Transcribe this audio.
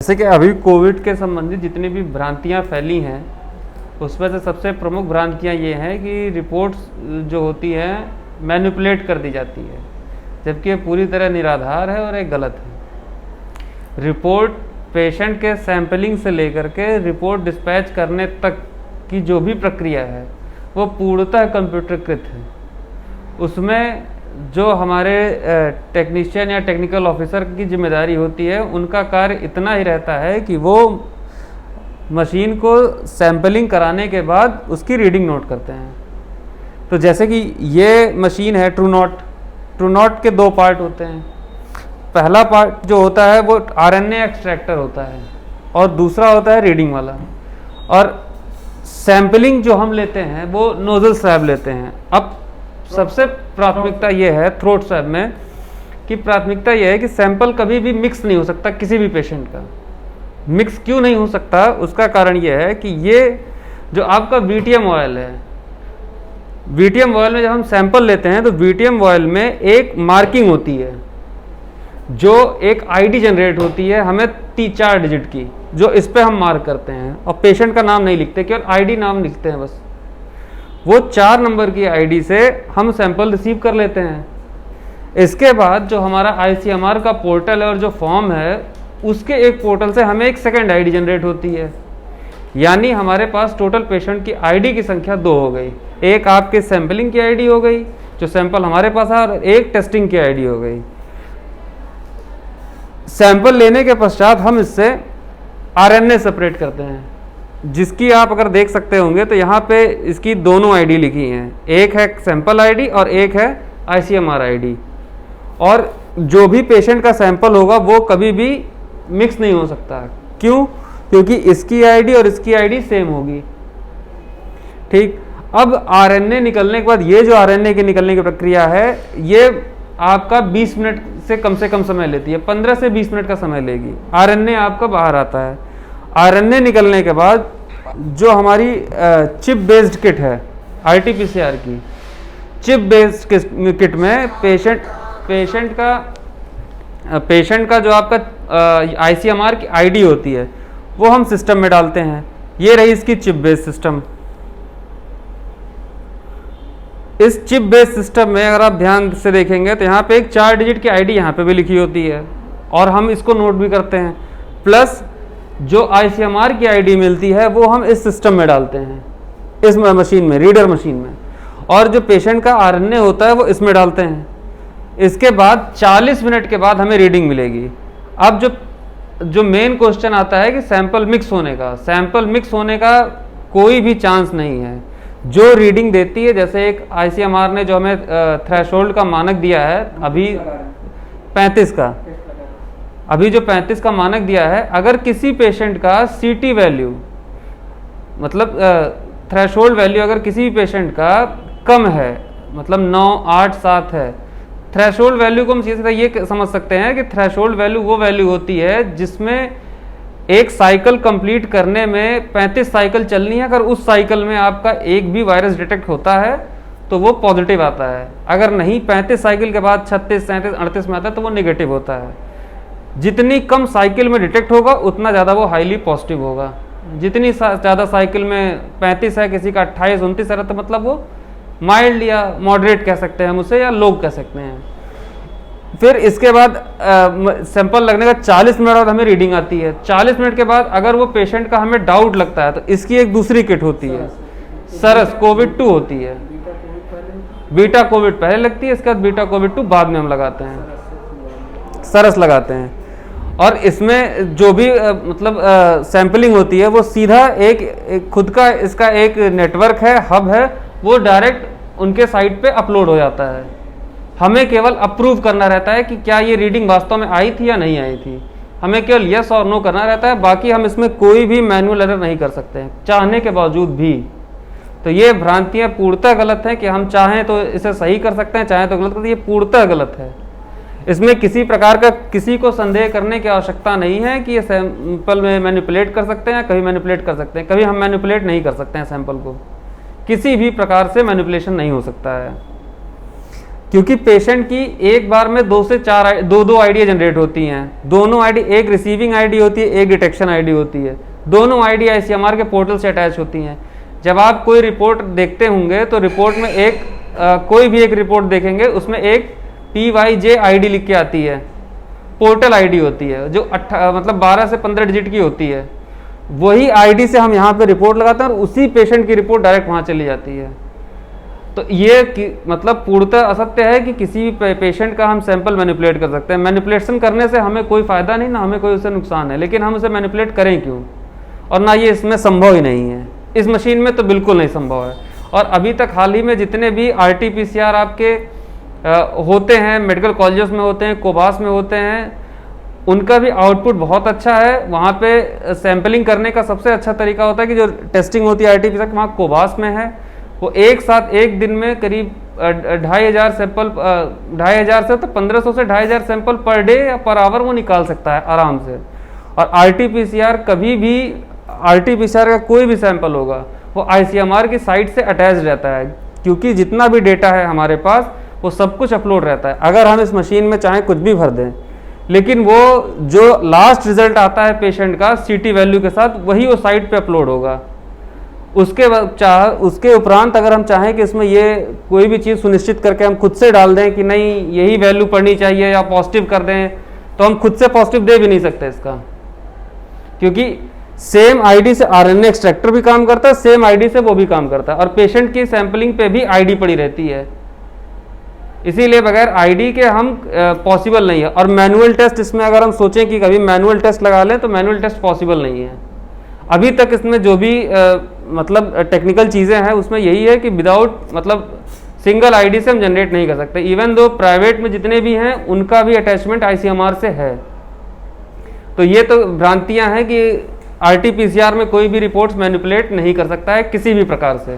जैसे कि अभी कोविड के संबंधित जितनी भी भ्रांतियां फैली हैं, उसमें से सबसे प्रमुख भ्रांतियां ये हैं कि रिपोर्ट्स जो होती हैं मैनिपुलेट कर दी जाती है, जबकि ये पूरी तरह निराधार है और एक गलत है। रिपोर्ट पेशेंट के सैंपलिंग से लेकर के रिपोर्ट डिस्पैच करने तक की जो भी प्रक्रिया है वो पूर्णतः कंप्यूटरीकृत है। उसमें जो हमारे टेक्नीशियन या टेक्निकल ऑफिसर की जिम्मेदारी होती है, उनका कार्य इतना ही रहता है कि वो मशीन को सैंपलिंग कराने के बाद उसकी रीडिंग नोट करते हैं। तो जैसे कि ये मशीन है ट्रू नॉट के दो पार्ट होते हैं। पहला पार्ट जो होता है वो आरएनए एक्सट्रैक्टर होता है और दूसरा होता है रीडिंग वाला। और सैंपलिंग जो हम लेते हैं वो नोजल स्वैब लेते हैं। अब सबसे प्राथमिकता ये है थ्रोट स्वैब में कि प्राथमिकता ये है कि सैंपल कभी भी मिक्स नहीं हो सकता किसी भी पेशेंट का। मिक्स क्यों नहीं हो सकता, उसका कारण ये है कि ये जो आपका वीटीएम ऑयल है, वीटीएम ऑयल में जब हम सैंपल लेते हैं तो वीटीएम ऑयल में एक मार्किंग होती है, जो एक आईडी जनरेट होती है हमें 4 डिजिट की, जो इस पे हम मार्क करते हैं और पेशेंट का नाम नहीं लिखते, केवल आईडी नाम लिखते हैं बस। वो 4 नंबर की आईडी से हम सैंपल रिसीव कर लेते हैं। इसके बाद जो हमारा आईसीएमआर का पोर्टल है और जो फॉर्म है, उसके एक पोर्टल से हमें एक सेकेंड आईडी जनरेट होती है। यानी हमारे पास टोटल पेशेंट की आईडी की संख्या 2 हो गई। एक आपके सैंपलिंग की आईडी हो गई जो सैंपल हमारे पास है, और एक टेस्टिंग की आईडी हो गई। सैंपल लेने के पश्चात हम इससे आरएनए सेपरेट करते हैं, जिसकी आप अगर देख सकते होंगे तो यहाँ पे इसकी दोनों आईडी लिखी हैं, एक है सैंपल आईडी और एक है आईसीएमआर आईडी। और जो भी पेशेंट का सैंपल होगा वो कभी भी मिक्स नहीं हो सकता। क्यों? क्योंकि इसकी आईडी और इसकी आईडी सेम होगी। ठीक, अब आरएनए निकलने के बाद ये जो आरएनए के निकलने की प्रक्रिया है, ये आपका 20 मिनट से कम समय लेती है, 15 से 20 मिनट का समय लेगी। आरएनए आपका बाहर आता है। आरएनए निकलने के बाद जो हमारी चिप बेस्ड किट है आरटीपीसीआर की, चिप बेस्ड किट में पेशेंट का जो आपका आईसीएमआर की आईडी होती है वो हम सिस्टम में डालते हैं। ये रही इसकी चिप बेस्ड सिस्टम। इस चिप बेस्ड सिस्टम में अगर आप ध्यान से देखेंगे तो यहाँ पे एक 4 डिजिट की आईडी यहाँ पे भी लिखी होती है और हम इसको नोट भी करते हैं। प्लस जो आईसीएमआर की आईडी मिलती है वो हम इस सिस्टम में डालते हैं, इस मशीन में, रीडर मशीन में, और जो पेशेंट का आरएनए होता है वो इसमें डालते हैं। इसके बाद 40 मिनट के बाद हमें रीडिंग मिलेगी। अब जो मेन क्वेश्चन आता है कि सैंपल मिक्स होने का, सैंपल मिक्स होने का कोई भी चांस नहीं है। जो रीडिंग देती है, जैसे एक आईसीएमआर ने जो हमें थ्रेशोल्ड का मानक दिया है अभी 35 का, अभी जो 35 का मानक दिया है, अगर किसी पेशेंट का सीटी वैल्यू मतलब थ्रेशोल्ड वैल्यू अगर किसी पेशेंट का कम है, मतलब 9, 8, 7 है, थ्रेशोल्ड वैल्यू को हम सीधे ये समझ सकते हैं कि थ्रेशोल्ड वैल्यू वो वैल्यू होती है जिसमें एक साइकिल कंप्लीट करने में 35 साइकिल चलनी है। अगर उस साइकिल में आपका एक भी वायरस डिटेक्ट होता है तो वो पॉजिटिव आता है। अगर नहीं, 35 साइकिल के बाद 36, 37, 38 में आता है तो वो नेगेटिव होता है। जितनी कम साइकिल में डिटेक्ट होगा उतना ज़्यादा वो हाईली पॉजिटिव होगा। जितनी ज़्यादा साइकिल में 35 है, किसी का 28, 29 है, तो मतलब वो माइल्ड या मॉडरेट कह सकते हैं हम उसे, या लोग कह सकते हैं। फिर इसके बाद सैंपल लगने का 40 मिनट बाद हमें रीडिंग आती है। 40 मिनट के बाद अगर वो पेशेंट का हमें डाउट लगता है तो इसकी एक दूसरी किट होती है, सरस कोविड 2 होती है। बीटा कोविड पहले लगती है, इसके बाद बीटा कोविड 2 बाद में हम लगाते हैं, सरस लगाते हैं। और इसमें जो भी मतलब सैंपलिंग होती है वो सीधा एक खुद का इसका एक नेटवर्क है, हब है, वो डायरेक्ट उनके साइट पे अपलोड हो जाता है। हमें केवल अप्रूव करना रहता है कि क्या ये रीडिंग वास्तव में आई थी या नहीं आई थी। हमें केवल यस और नो करना रहता है, बाकी हम इसमें कोई भी मैनुअल एरर नहीं कर सकते हैं, चाहने के बावजूद भी। तो ये भ्रांतियां पूर्णतः गलत हैं कि हम चाहें तो इसे सही कर सकते हैं, चाहें तो गलत कर, ये पूर्णतः गलत है। इसमें किसी प्रकार का किसी को संदेह करने की आवश्यकता नहीं है कि ये सैंपल में मैनिपुलेट कर सकते हैं, कभी मैनिपुलेट कर सकते हैं। कभी हम मैनिपुलेट नहीं कर सकते हैं सैंपल को, किसी भी प्रकार से मैनिपुलेशन नहीं हो सकता है। क्योंकि पेशेंट की एक बार में 2 से 4 दो आईडी जनरेट होती हैं। दोनों आईडी, एक रिसीविंग आईडी होती है, एक डिटेक्शन आईडी होती है। दोनों आईडी आईसीएमआर के पोर्टल से अटैच होती हैं। जब आप कोई रिपोर्ट देखते होंगे तो रिपोर्ट में कोई भी एक रिपोर्ट देखेंगे, उसमें एक PYJ आईडी लिख के आती है, पोर्टल आईडी होती है, जो मतलब 12 से 15 डिजिट की होती है। वही आईडी से हम यहाँ पे रिपोर्ट लगाते हैं और उसी पेशेंट की रिपोर्ट डायरेक्ट वहाँ चली जाती है। तो ये मतलब पूर्णतः असत्य है कि किसी भी पेशेंट का हम सैंपल मैनिपुलेट कर सकते हैं। मैनिपुलेशन करने से हमें कोई फायदा नहीं, ना हमें कोई उससे नुकसान है, लेकिन हम उसे मैनिपुलेट करें क्यों, और ना ये इसमें संभव ही नहीं है। इस मशीन में तो बिल्कुल नहीं संभव है। और अभी तक हाल ही में जितने भी RT-PCR आपके होते हैं, मेडिकल कॉलेजेस में होते हैं, कोबास में होते हैं, उनका भी आउटपुट बहुत अच्छा है। वहाँ पे सैंपलिंग करने का सबसे अच्छा तरीका होता है कि जो टेस्टिंग होती है RT-PCR वहाँ कोबास में है, वो एक साथ एक दिन में करीब 2500 सैंपल, 2500 से तो 1500 से 2500 सैंपल पर डे या पर आवर वो निकाल सकता है आराम से। और RT-PCR कभी भी, RT-PCR का कोई भी सैंपल होगा वो ICMR की साइट से अटैच रहता है, क्योंकि जितना भी डेटा है हमारे पास वो सब कुछ अपलोड रहता है। अगर हम इस मशीन में चाहें कुछ भी भर दें, लेकिन वो जो लास्ट रिजल्ट आता है पेशेंट का CT वैल्यू के साथ, वही वो साइट पे अपलोड होगा। उसके उपरांत अगर हम चाहें कि इसमें ये कोई भी चीज़ सुनिश्चित करके हम खुद से डाल दें कि नहीं यही वैल्यू पढ़नी चाहिए या पॉजिटिव कर दें, तो हम खुद से पॉजिटिव दे भी नहीं सकते इसका, क्योंकि सेम आईडी से RNA एक्सट्रैक्टर भी काम करता है, सेम आईडी से वो भी काम करता है, और पेशेंट की सैंपलिंग पे भी आईडी पड़ी रहती है। इसीलिए बगैर आईडी के हम पॉसिबल नहीं है। और मैनुअल टेस्ट, इसमें अगर हम सोचें कि कभी मैनुअल टेस्ट लगा लें तो मैनुअल टेस्ट पॉसिबल नहीं है। अभी तक इसमें जो भी मतलब टेक्निकल चीज़ें हैं उसमें यही है कि विदाउट मतलब सिंगल आईडी से हम जनरेट नहीं कर सकते। इवन दो प्राइवेट में जितने भी हैं उनका भी अटैचमेंट ICMR से है। तो ये तो भ्रांतियां हैं कि RT-PCR में कोई भी रिपोर्ट्स मैनिपुलेट नहीं कर सकता है किसी भी प्रकार से।